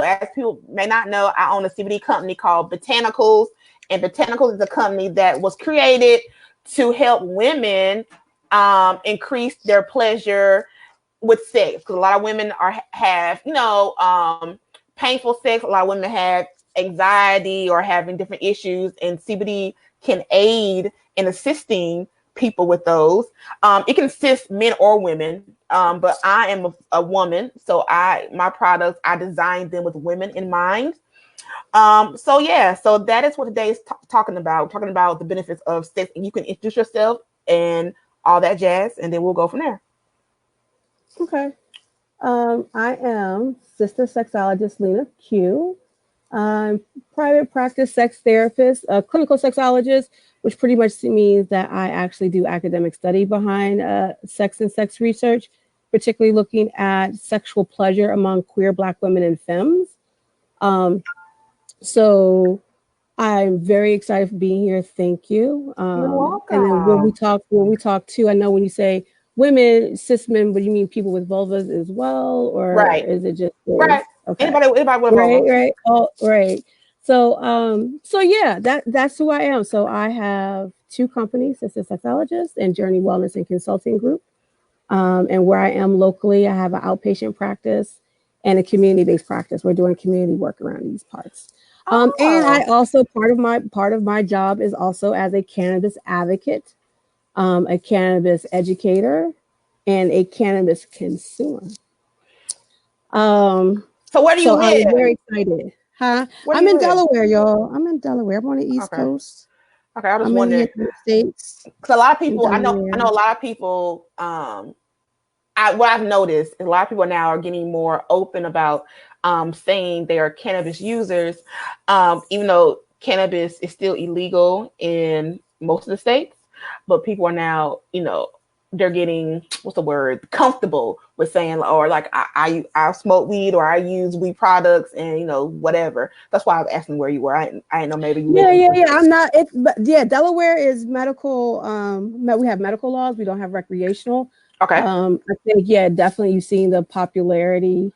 as people may not know, I own a CBD company called Botanicals, and Botanicals is a company that was created to help women increase their pleasure with sex, because a lot of women have painful sex. A lot of women have anxiety or having different issues, and CBD can aid in assisting people with those. It can assist men or women, but I am a woman, so my products, I designed them with women in mind. So that is what today is talking about. We're talking about the benefits of sex, and you can introduce yourself and all that jazz, and then we'll go from there. Okay. I am Sister Sexologist Lena Q. I'm private practice sex therapist, a clinical sexologist, which pretty much means that I actually do academic study behind sex and sex research, particularly looking at sexual pleasure among queer Black women and femmes. So I'm very excited for being here. Thank you. You're welcome. And then when we talk too, I know when you say women, cis men, but you mean people with vulvas as well, or right. is it just right? Okay. Anybody with right, vulvas. right, oh, right. So yeah, that's who I am. So I have two companies, Sister Sexologist and Journey Wellness and Consulting Group. And where I am locally, I have an outpatient practice and a community-based practice. We're doing community work around these parts. And I also part of my job is also as a cannabis advocate, a cannabis educator, and a cannabis consumer. So where do you live? I'm very excited. Huh? I'm in Delaware, y'all. I'm in Delaware. I'm on the East Coast. Okay, I was wondering. In the States. Because a lot of people, I know a lot of people. What I've noticed is a lot of people now are getting more open about saying they are cannabis users, even though cannabis is still illegal in most of the states. But people are now, they're getting, comfortable with saying, or like I smoke weed, or I use weed products, and whatever. That's why I was asking where you were. I didn't know maybe you. Yeah. I'm not. But yeah, Delaware is medical. We have medical laws. We don't have recreational. Okay. I think definitely you've seen the popularity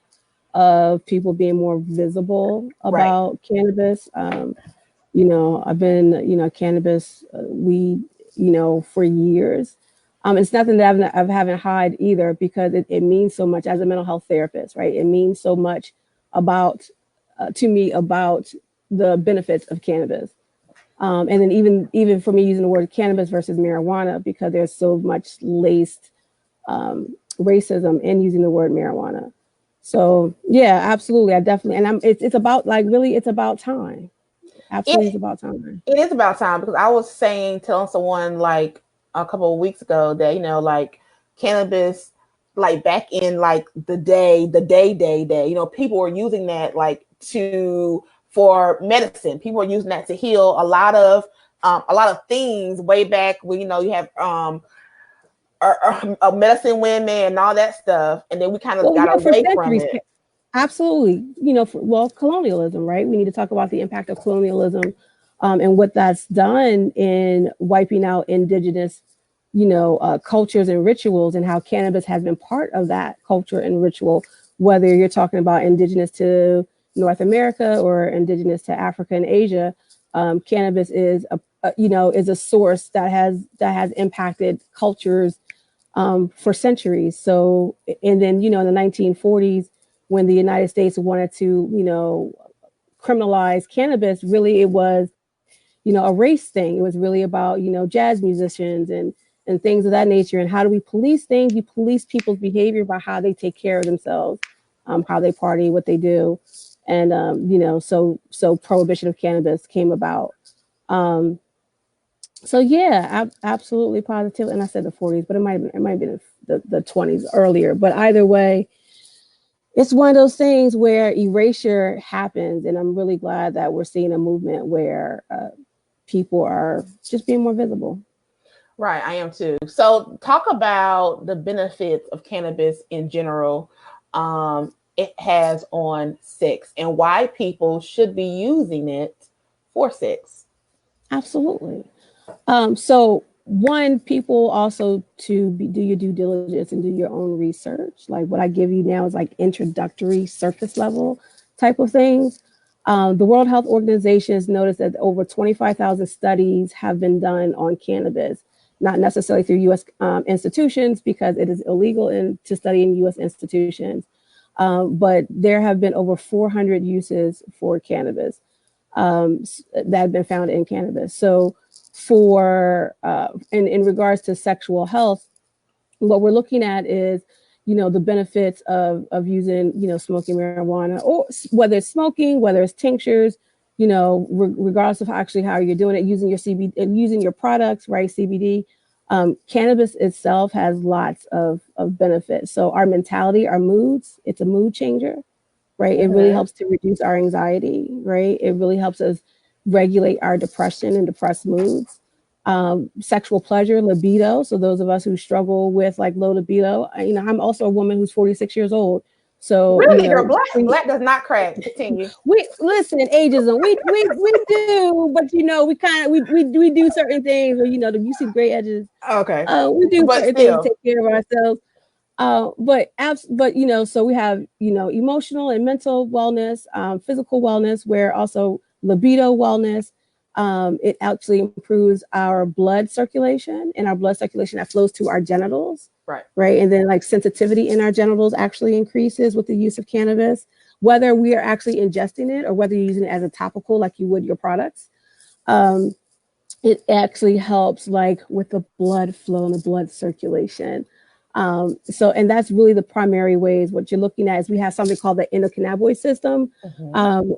of people being more visible about cannabis. I've been cannabis weed for years. It's nothing that I haven't hide either, because it means so much as a mental health therapist, right? It means so much to me about the benefits of cannabis. And then even for me using the word cannabis versus marijuana, because there's so much laced racism in using the word marijuana. So yeah, absolutely. I definitely, and it's about it's about time. Absolutely. It's about time. It is about time, because I was telling someone like a couple of weeks ago that, like cannabis, like back in like the day, people were using that like for medicine. People were using that to heal a lot of things way back when, you have medicine women and all that stuff. And then we kind of got away from it. Absolutely. Colonialism, right? We need to talk about the impact of colonialism and what that's done in wiping out indigenous, cultures and rituals, and how cannabis has been part of that culture and ritual, whether you're talking about indigenous to North America or indigenous to Africa and Asia. Cannabis is a source that has impacted cultures for centuries. So, and then, in the 1940s, when the United States wanted to, criminalize cannabis, really it was, a race thing. It was really about, jazz musicians and things of that nature. And how do we police things? You police people's behavior by how they take care of themselves, how they party, what they do. And, so prohibition of cannabis came about. So yeah, absolutely positive. And I said the 40s, but it might have been the 20s earlier. But either way, it's one of those things where erasure happens, and I'm really glad that we're seeing a movement where people are just being more visible. Right, I am too. So talk about the benefits of cannabis in general. It has on sex, and why people should be using it for sex. Absolutely. So one, people also do your due diligence and do your own research. Like what I give you now is like introductory surface level type of things. The World Health Organization has noticed that over 25,000 studies have been done on cannabis, not necessarily through U.S. Institutions because it is illegal to study in U.S. institutions. But there have been over 400 uses for cannabis that have been found in cannabis. So for in regards to sexual health, what we're looking at is, the benefits of using, smoking marijuana, or whether it's smoking, whether it's tinctures, regardless of actually how you're doing it, using your CBD and using your products, right? CBD, cannabis itself has lots of benefits. So our mentality, our moods, it's a mood changer, right? It really helps to reduce our anxiety, right? It really helps us regulate our depression and depressed moods. Sexual pleasure, libido. So those of us who struggle with like low libido, I'm also a woman who's 46 years old. So really, girl, black does not crack. Continue. We listen, ageism. We do, but we kind of we do certain things. Or you see the gray edges. Okay. We do but certain still. things to take care of ourselves. But so we have emotional and mental wellness, physical wellness, where also libido wellness. It actually improves our blood circulation, and our blood circulation that flows to our genitals. Right. And then like sensitivity in our genitals actually increases with the use of cannabis, whether we are actually ingesting it or whether you're using it as a topical like you would your products. It actually helps like with the blood flow and the blood circulation. And that's really the primary ways. What you're looking at is we have something called the endocannabinoid system,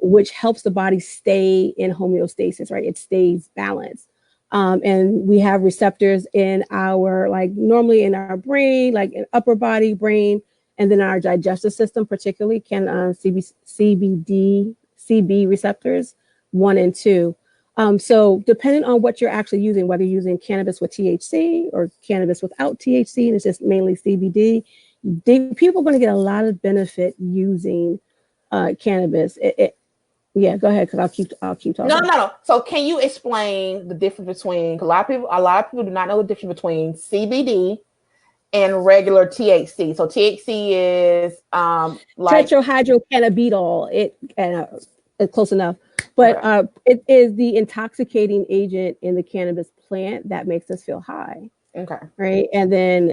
which helps the body stay in homeostasis, right? It stays balanced. And we have receptors in our, like normally in our brain, like in upper body, brain, and then our digestive system, particularly CB receptors 1 and 2. So depending on what you're actually using, whether you're using cannabis with THC or cannabis without THC, and it's just mainly CBD, people are going to get a lot of benefit using cannabis. Yeah, go ahead, because I'll keep talking. No. So can you explain the difference between, a lot of people do not know the difference between CBD and regular THC. So THC is like tetrahydrocannabinol. It's close enough. But it is the intoxicating agent in the cannabis plant that makes us feel high. Okay. Right. And then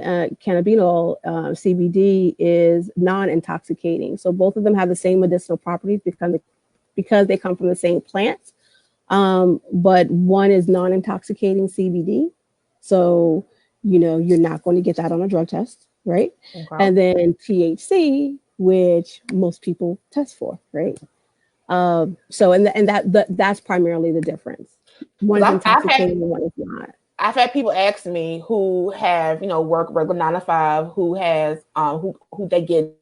cannabinol, CBD, is non-intoxicating. So both of them have the same medicinal properties because they come from the same plant. But one is non-intoxicating CBD. So, you're not going to get that on a drug test. Right. Okay. And then THC, which most people test for. Right. That's primarily the difference. One is intoxicating and one is not. I've had people ask me who have, work regular 9 to 5, who has, who they get.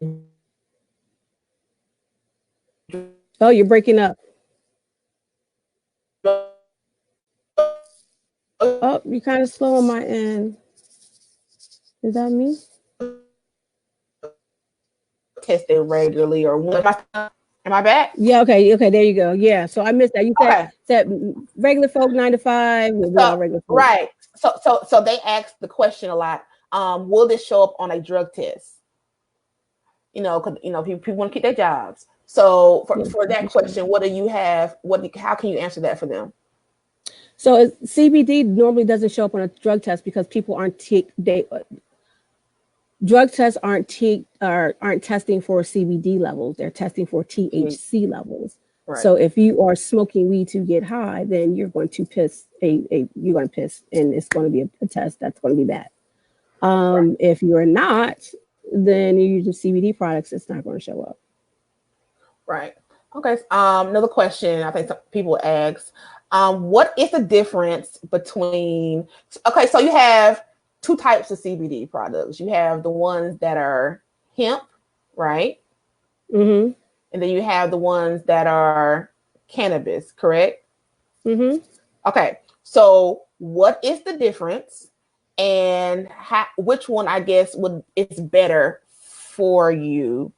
Oh, you're breaking up. Oh, you're kind of slow on my end. Is that me? Tested regularly or one. Am I back? Yeah, okay, there you go. Yeah, so I missed that. You said regular folk 9 to 5. Regular folk. Right. So they ask the question a lot. Will this show up on a drug test? Because people want to keep their jobs. So for that question, what do you have? How can you answer that for them? So CBD normally doesn't show up on a drug test because people drug tests aren't testing for CBD levels. They're testing for THC levels. Right. So if you are smoking weed to get high, then you're going to piss and it's going to be a test that's going to be bad. Right. If you're not, then you use the CBD products, it's not going to show up. Right. Okay. Another question I think some people ask, what is the difference between, so you have 2 types of CBD products. You have the ones that are hemp, right? Mm-hmm. And then you have the ones that are cannabis, correct? Mm-hmm. Okay. So what is the difference, and which one, I guess, is better for you?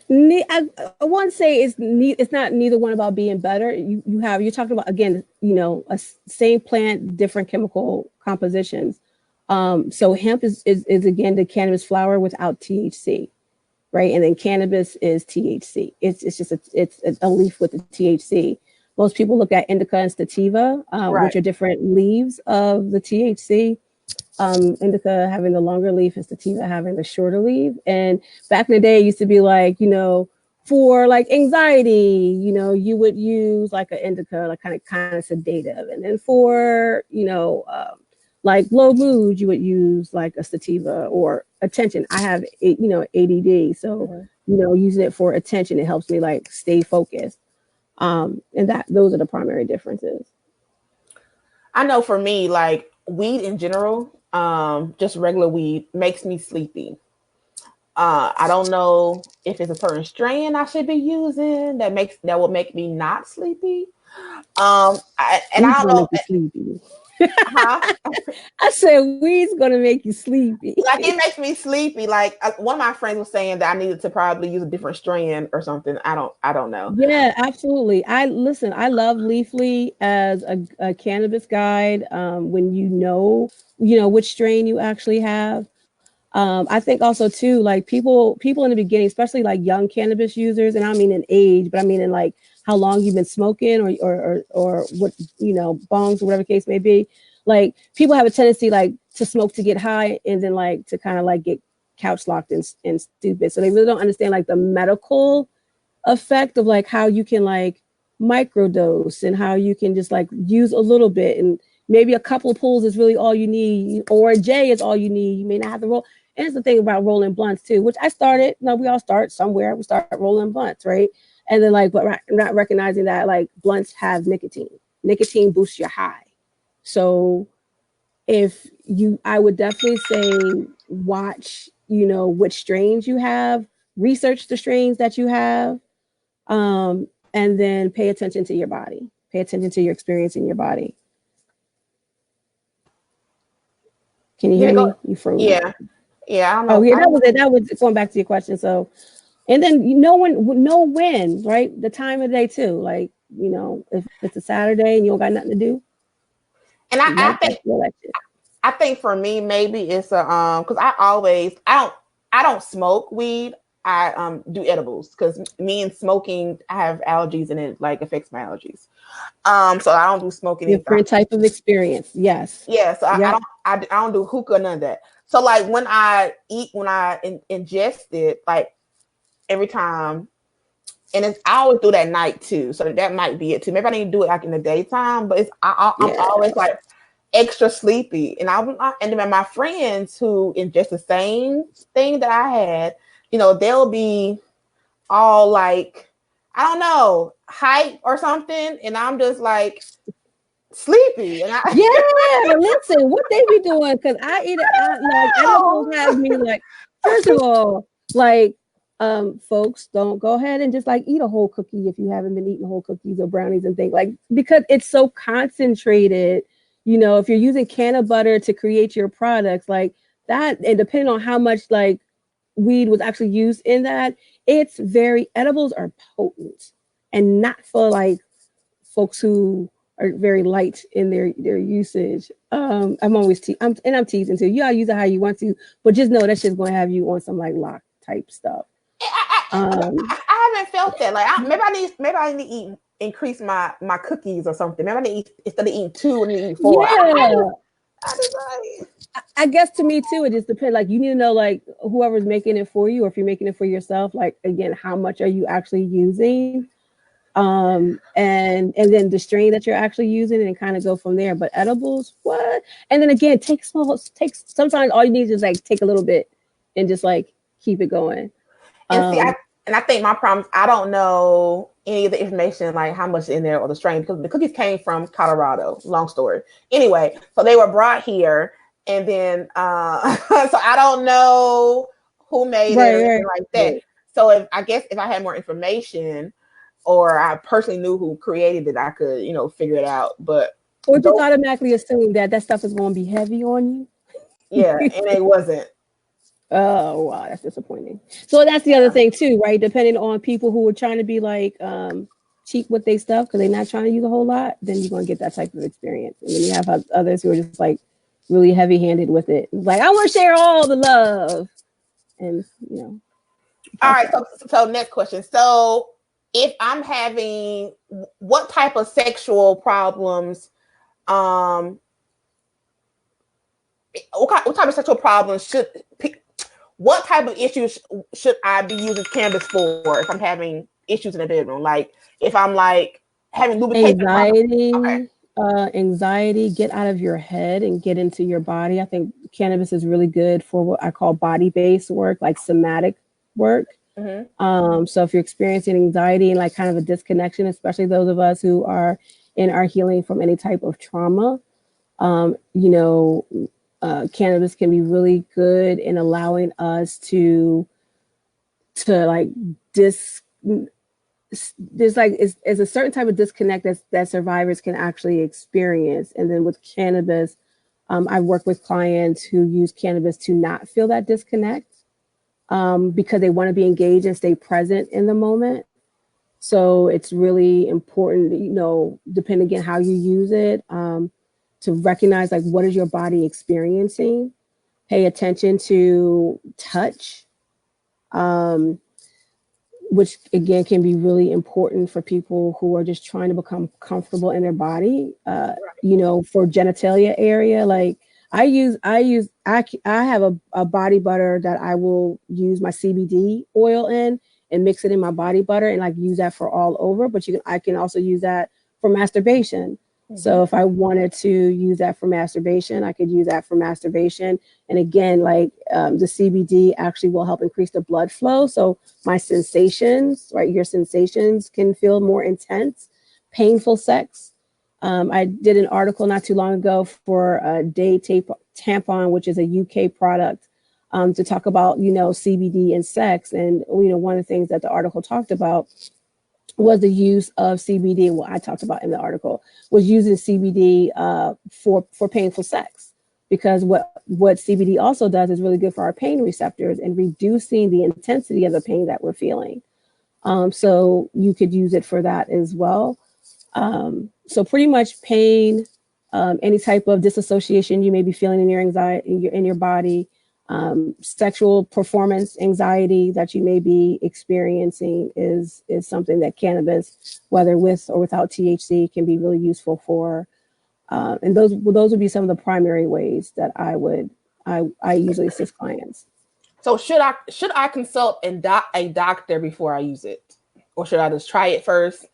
I won't say it's not neither one about being better. You're talking about, again, a same plant, different chemical compositions. So hemp is again the cannabis flower without THC, right? And then cannabis is THC. It's just it's a leaf with the THC. Most people look at indica and sativa, Right. which are different leaves of the THC. Indica having the longer leaf and sativa having the shorter leaf. And back in the day, it used to be like, for like anxiety, you would use like an indica, like kind of sedative. And then for, like low mood, you would use like a sativa or attention. I have, ADD. So, using it for attention, it helps me like stay focused. And those are the primary differences. I know for me, like weed in general, just regular weed makes me sleepy. I don't know if it's a certain strain I should be using that will make me not sleepy. And Weed's I don't gonna know, make you sleepy. huh? I said weed's gonna make you sleepy. Like it makes me sleepy. Like one of my friends was saying that I needed to probably use a different strain or something. I don't know. Yeah, absolutely. I love Leafly as a cannabis guide. When which strain you actually have. I think also too, like people in the beginning, especially like young cannabis users, and I don't mean in age, but I mean in like how long you've been smoking or what, bongs or whatever case may be. Like people have a tendency like to smoke to get high and then like to kind of like get couch locked and stupid. So they really don't understand like the medical effect of like how you can like microdose and how you can just like use a little bit, and maybe a couple of pulls is really all you need, or a J is all you need. You may not have to roll. And it's the thing about rolling blunts too, which I started. We all start somewhere. We start rolling blunts, right? And then like, but not recognizing that like blunts have nicotine. Nicotine boosts your high. So I would definitely say watch, which strains you have, research the strains that you have, and then pay attention to your body. Pay attention to your experience in your body. Can you Yeah, hear go. me? You froze. Yeah, yeah. I don't Oh know. yeah, I that don't was it. That was going back to your question. So, and then know when, right? The time of day too. Like, if it's a Saturday and you don't got nothing to do, and you I might think just feel that shit. I think for me maybe it's a because I don't smoke weed. I do edibles because me and smoking I have allergies and it like affects my allergies. So I don't do smoking anything. Different type of experience. Yes. Yeah, so Yep. I don't do hookah, none of that. So like when I ingest it, like every time, and I always do that night too. So that might be it too. Maybe I need to do it like in the daytime, but I'm Yeah. always like extra sleepy, and and then my friends who ingest the same thing that I had, they'll be all like, I don't know, hype or something, and I'm just like sleepy, and Yeah, listen, what they be doing? Because I eat it. Like edibles have me like. First of all, like, folks, don't go ahead and just like eat a whole cookie if you haven't been eating whole cookies or brownies and things, like, because it's so concentrated. If you're using can butter to create your products like that, and depending on how much like weed was actually used in that, it's very edibles are potent and not for like folks who are very light in their usage. I'm teasing too. You gotta use it how you want to, but just know that shit's gonna have you on some like lock type stuff. I haven't felt that. Like maybe I need to increase my cookies or something. Maybe I need instead of eating two, I need to eat four. Yeah. I just like, I guess to me too, it just depends. Like you need to know like whoever's making it for you, or if you're making it for yourself, like again, how much are you actually using? And then the strain that you're actually using and kind of go from there. But edibles, what? And then again, sometimes all you need is like take a little bit and just like keep it going. and see, Um, I think my problem is I don't know any of the information like how much in there or the strain because the cookies came from Colorado. Long story. Anyway, so they were brought here, and then so I don't know who made it or anything like that. right. So I guess if I had more information or I personally knew who created it, I could, figure it out. But Or just though, automatically assume that stuff is going to be heavy on you. yeah, and it wasn't. Oh wow, that's disappointing. So that's the other thing too, right? Depending on people who are trying to be like cheap with their stuff because they're not trying to use a whole lot, then you're gonna get that type of experience. And then you have others who are just like really heavy handed with it. Like I want to share all the love, and All right. So next question. So if I'm having, what type of sexual problems, um, what type of sexual problems what type of issues should I be using cannabis for if I'm having issues in the bedroom? Like if I'm like having lubrication problems. Okay. Anxiety, get out of your head and get into your body. I think cannabis is really good for what I call body-based work, like somatic work. Mm-hmm. So if you're experiencing anxiety and like kind of a disconnection, especially those of us who are in our healing from any type of trauma, you know, cannabis can be really good in allowing us to like dis there's like it's a certain type of disconnect that survivors can actually experience. And then with cannabis, I've worked with clients who use cannabis to not feel that disconnect, because they want to be engaged and stay present in the moment. So it's really important, you know, depending on how you use it, to recognize like what is your body experiencing. Pay attention to touch. Which again can be really important for people who are just trying to become comfortable in their body. You know, for genitalia area, like I have a body butter that I will use my CBD oil in and mix it in my body butter and like use that for all over. But I can also use that for masturbation. So if I wanted to use that for masturbation, I could use that for masturbation. And again, like the CBD actually will help increase the blood flow. So my sensations, right? Your sensations can feel more intense. Painful sex. I did an article not too long ago for Day Tampon, which is a UK product, to talk about, you know, CBD and sex. And, you know, one of the things that the article talked about was the use of CBD. What I talked about in the article was using CBD for painful sex, because what CBD also does is really good for our pain receptors and reducing the intensity of the pain that we're feeling. So you could use it for that as well. So pretty much pain, any type of disassociation you may be feeling in your anxiety in your body, sexual performance anxiety that you may be experiencing is something that cannabis, whether with or without THC, can be really useful for. And those would be some of the primary ways that I usually assist clients. So should I consult a doctor before I use it, or should I just try it first?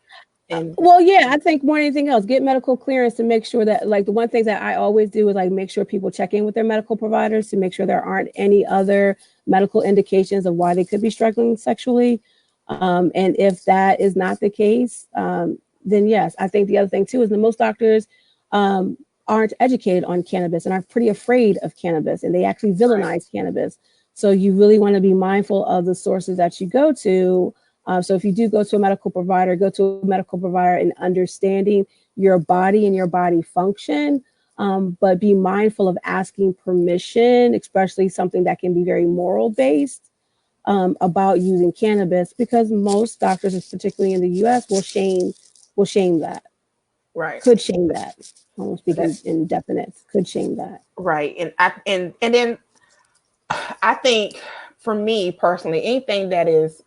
And Well, yeah, I think more than anything else, get medical clearance to make sure that, like, the one thing that I always do is like make sure people check in with their medical providers to make sure there aren't any other medical indications of why they could be struggling sexually. And if that is not the case, then yes, I think the other thing too is that most doctors aren't educated on cannabis and are pretty afraid of cannabis, and they actually villainize cannabis. So you really want to be mindful of the sources that you go to. So if you do go to a medical provider, go to a medical provider and understanding your body and your body function, but be mindful of asking permission, especially something that can be very moral based, about using cannabis, because most doctors, particularly in the U.S., will shame that, right, could shame that. I won't speak that, in definites, could shame that. right, and then I think for me personally, anything that is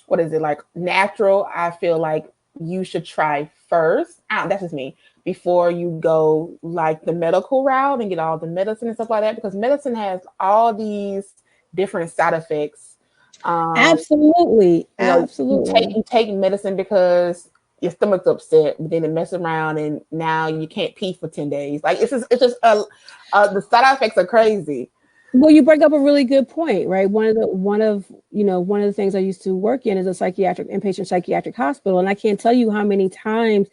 what is it, like natural, I feel like you should try first. That's just me, before you go like the medical route and get all the medicine and stuff like that, because medicine has all these different side effects. Absolutely, You know, absolutely. you take medicine because your stomach's upset, but then it messes around and now you can't pee for 10 days. Like it's just the side effects are crazy. Well, you bring up a really good point, right? One of the things I used to work in is a inpatient psychiatric hospital, and I can't tell you how many times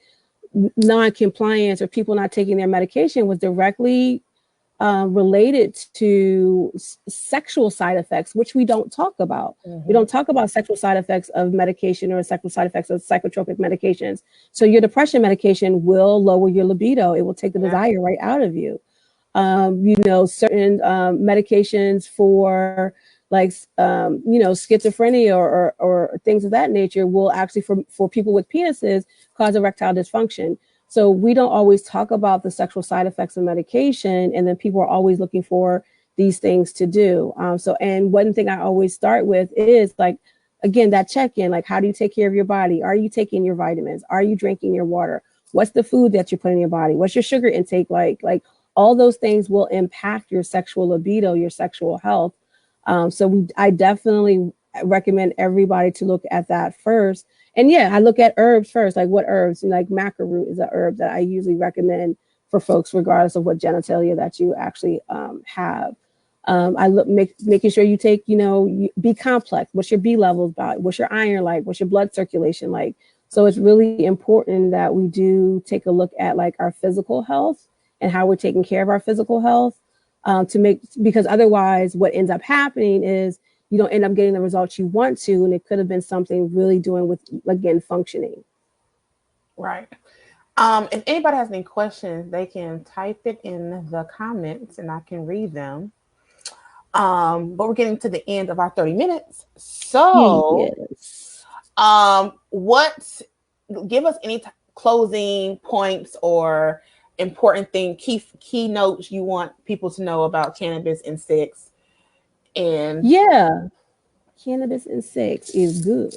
non-compliance or people not taking their medication was directly related to sexual side effects, which we don't talk about. We don't talk about sexual side effects of medication or sexual side effects of psychotropic medications. So your depression medication will lower your libido. It will take the desire right out of you. Certain medications for like, schizophrenia or things of that nature will actually, for people with penises, cause erectile dysfunction. So we don't always talk about the sexual side effects of medication. And then people are always looking for these things to do. So, and one thing I always start with is like, again, that check-in, like, how do you take care of your body? Are you taking your vitamins? Are you drinking your water? What's the food that you're putting in your body? What's your sugar intake like? Like, all those things will impact your sexual libido, your sexual health. I definitely recommend everybody to look at that first. And yeah, I look at herbs first, like what herbs, like maca root is a herb that I usually recommend for folks, regardless of what genitalia that you actually have. I look making sure you take, B complex. What's your B levels about? What's your iron like? What's your blood circulation like? So it's really important that we do take a look at like our physical health and how we're taking care of our physical health, because otherwise what ends up happening is you don't end up getting the results you want to, and it could have been something really doing with, again, functioning. Right. If anybody has any questions, they can type it in the comments and I can read them. But we're getting to the end of our 30 minutes. So, yes. Give us any closing points or important key notes you want people to know about cannabis and sex. And yeah, cannabis and sex is good.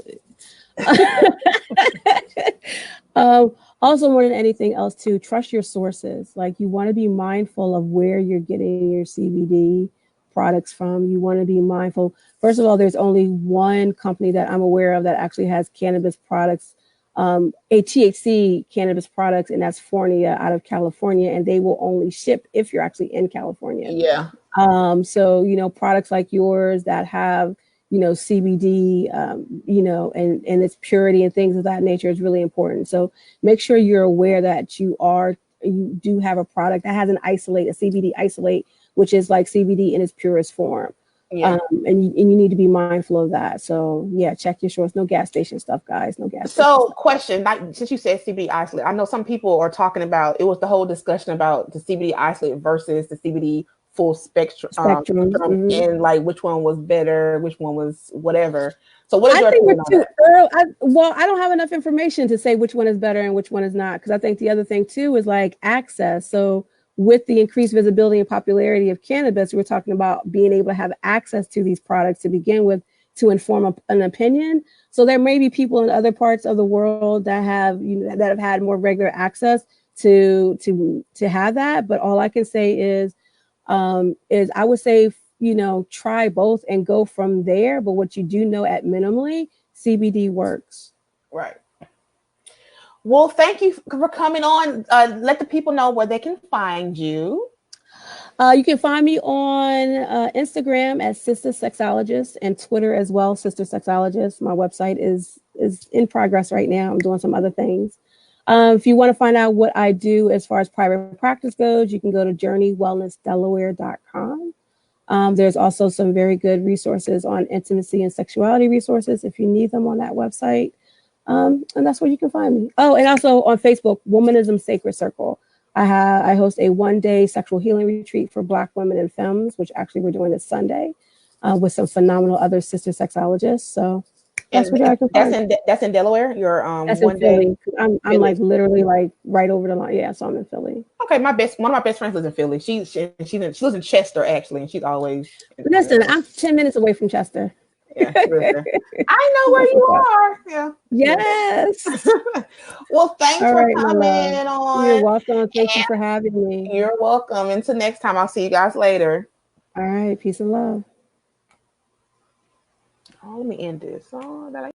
Also, more than anything else, to trust your sources. Like, you want to be mindful of where you're getting your CBD products from. You want to be mindful. First of all, there's only one company that I'm aware of that actually has cannabis products, a THC cannabis products, and that's Fornia out of California, and they will only ship if you're actually in California. Yeah. So, products like yours that have, CBD, and its purity and things of that nature is really important. So make sure you're aware that you do have a product that has a CBD isolate, which is like CBD in its purest form. Yeah. And you need to be mindful of that. So yeah, check your source. No gas station stuff, guys. No gas station stuff. Question, since you said CBD isolate, I know some people are talking about, it was the whole discussion about the CBD isolate versus the CBD full spectrum. Mm-hmm. And like which one was better, which one was whatever. So what is your opinion on that? I don't have enough information to say which one is better and which one is not, because I think the other thing too is like access. So with the increased visibility and popularity of cannabis, we're talking about being able to have access to these products to begin with, to inform an opinion. So there may be people in other parts of the world that have had more regular access to have that. But all I can say is I would say, try both and go from there. But what you do know at minimally, CBD works. Right. Well, thank you for coming on. Let the people know where they can find you. You can find me on Instagram as Sister Sexologist, and Twitter as well, Sister Sexologist. My website is in progress right now. I'm doing some other things. If you want to find out what I do as far as private practice goes, you can go to journeywellnessdelaware.com. There's also some very good resources on intimacy and sexuality resources if you need them on that website. And that's where you can find me. Oh, and also on Facebook, Womanism Sacred Circle. I host a one-day sexual healing retreat for Black women and femmes, which actually we're doing this Sunday with some phenomenal other sister sexologists. So that's where I can find. That's in Delaware. Your that's one in Philly. day. I'm like literally like right over the line. Yeah, so I'm in Philly. Okay, one of my best friends lives in Philly. She lives in Chester actually, and she's always. Listen, I'm 10 minutes away from Chester. Yeah, listen. I know where you are. Yeah. Yes. Well, thanks for coming on. You're welcome. Thank you for having me. You're welcome. Until next time, I'll see you guys later. All right. Peace and love. Oh, let me end this. Oh, that I